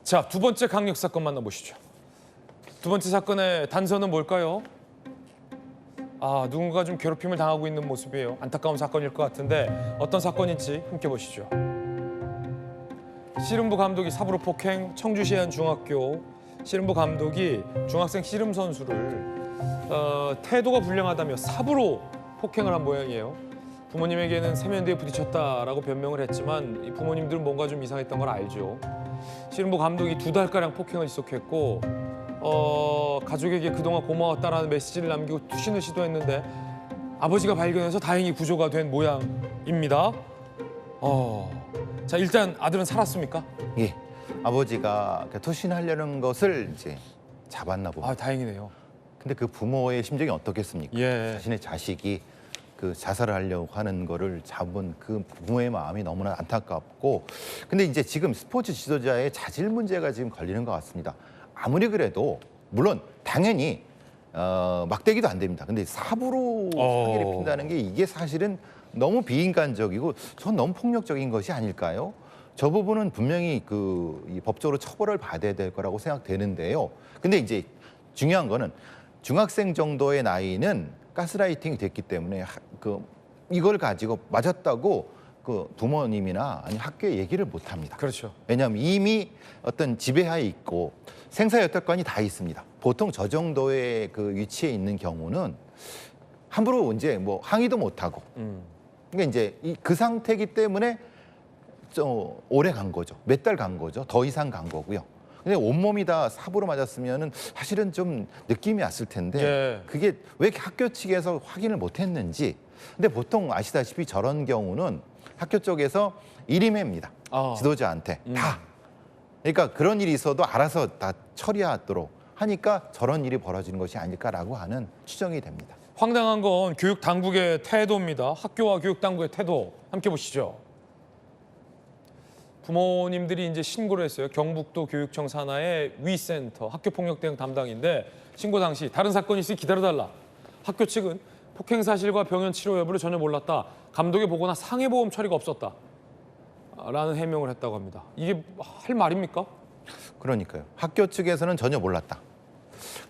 자, 두 번째 강력 사건 만나보시죠. 두 번째 사건의 단서는 뭘까요? 누군가 좀 괴롭힘을 당하고 있는 모습이에요. 안타까운 사건일 것 같은데 어떤 사건인지 함께 보시죠. 씨름부 감독이 사부로 폭행, 청주시의 한 중학교 씨름부 감독이 중학생 씨름 선수를 태도가 불량하다며 사부로 폭행을 한 모양이에요. 부모님에게는 세면대에 부딪혔다라고 변명을 했지만 이 부모님들은 뭔가 좀 이상했던 걸 알죠. 씨름부 감독이 2달가량 폭행을 지속했고 가족에게 그동안 고마웠다라는 메시지를 남기고 투신을 시도했는데 아버지가 발견해서 다행히 구조가 된 모양입니다. 자, 일단 아들은 살았습니까? 예, 아버지가 투신하려는 것을 이제 잡았나 봅니다. 다행이네요. 근데 그 부모의 심정이 어떻겠습니까? 예. 자신의 자식이 그 자살을 하려고 하는 거를 잡은 그 부모의 마음이 너무나 안타깝고, 근데 이제 지금 스포츠 지도자의 자질 문제가 지금 걸리는 것 같습니다. 아무리 그래도 물론 당연히 막대기도 안 됩니다. 근데 사부로 사기를 핀다는 게 이게 사실은 너무 비인간적이고 전 너무 폭력적인 것이 아닐까요? 저 부분은 분명히 이 법적으로 처벌을 받아야 될 거라고 생각되는데요. 근데 이제 중요한 거는 중학생 정도의 나이는 가스라이팅이 됐기 때문에 이걸 가지고 맞았다고 그 부모님이나 아니 학교에 얘기를 못 합니다. 그렇죠. 왜냐하면 이미 어떤 지배하에 있고 생사여탈권이 다 있습니다. 보통 저 정도의 그 위치에 있는 경우는 함부로 이제 뭐 항의도 못 하고. 그러니까 이제 그 상태이기 때문에 좀 오래 간 거죠. 몇 달 간 거죠. 더 이상 간 거고요. 근데 온몸이 다 사부로 맞았으면은 사실은 좀 느낌이 왔을 텐데 예. 그게 왜 이렇게 학교 측에서 확인을 못 했는지. 근데 보통 아시다시피 저런 경우는 학교 쪽에서 일임해입니다. 지도자한테 다. 그러니까 그런 일이 있어도 알아서 다 처리하도록 하니까 저런 일이 벌어지는 것이 아닐까라고 하는 추정이 됩니다. 황당한 건 교육 당국의 태도입니다. 학교와 교육 당국의 태도 함께 보시죠. 부모님들이 이제 신고를 했어요. 경북도 교육청 산하의 위센터 학교폭력 대응 담당인데 신고 당시 다른 사건이 있으니 기다려달라. 학교 측은 폭행 사실과 병원 치료 여부를 전혀 몰랐다. 감독의 보고나 상해보험 처리가 없었다. 라는 해명을 했다고 합니다. 이게 할 말입니까? 그러니까요. 학교 측에서는 전혀 몰랐다.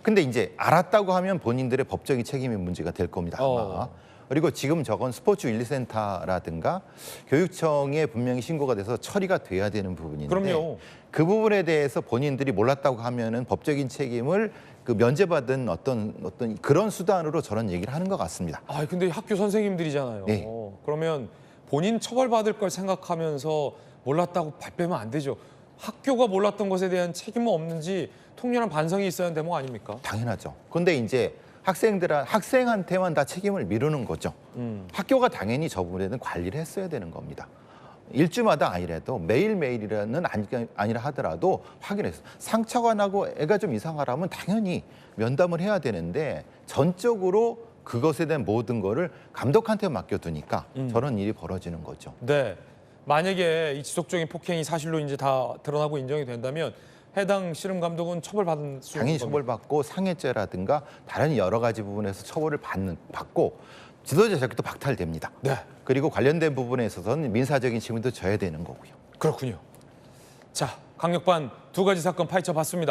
근데 이제 알았다고 하면 본인들의 법적인 책임의 문제가 될 겁니다. 아마. 그리고 지금 저건 스포츠 윤리센터라든가 교육청에 분명히 신고가 돼서 처리가 돼야 되는 부분인데 그럼요. 그 부분에 대해서 본인들이 몰랐다고 하면은 법적인 책임을 면제받은 어떤 그런 수단으로 저런 얘기를 하는 것 같습니다. 근데 학교 선생님들이잖아요. 네. 그러면 본인 처벌받을 걸 생각하면서 몰랐다고 발뺌하면 안 되죠. 학교가 몰랐던 것에 대한 책임은 없는지 통렬한 반성이 있어야 하는 대목 아닙니까? 당연하죠. 근데 이제 학생한테만 다 책임을 미루는 거죠. 학교가 당연히 저 부분에는 관리를 했어야 되는 겁니다. 일주마다 아니라도 매일매일이라는 아니라 하더라도 확인해서 상처가 나고 애가 좀 이상하라면 당연히 면담을 해야 되는데 전적으로 그것에 대한 모든 거를 감독한테 맡겨두니까 저런 일이 벌어지는 거죠. 네. 만약에 이 지속적인 폭행이 사실로 이제 다 드러나고 인정이 된다면 해당 씨름 감독은 처벌받은 수 당연히 처벌받고 상해죄라든가 다른 여러 가지 부분에서 처벌을 받고 지도자 자격도 박탈됩니다. 네. 그리고 관련된 부분에 있어서는 민사적인 책임도 져야 되는 거고요. 그렇군요. 자, 강력반 두 가지 사건 파헤쳐 봤습니다.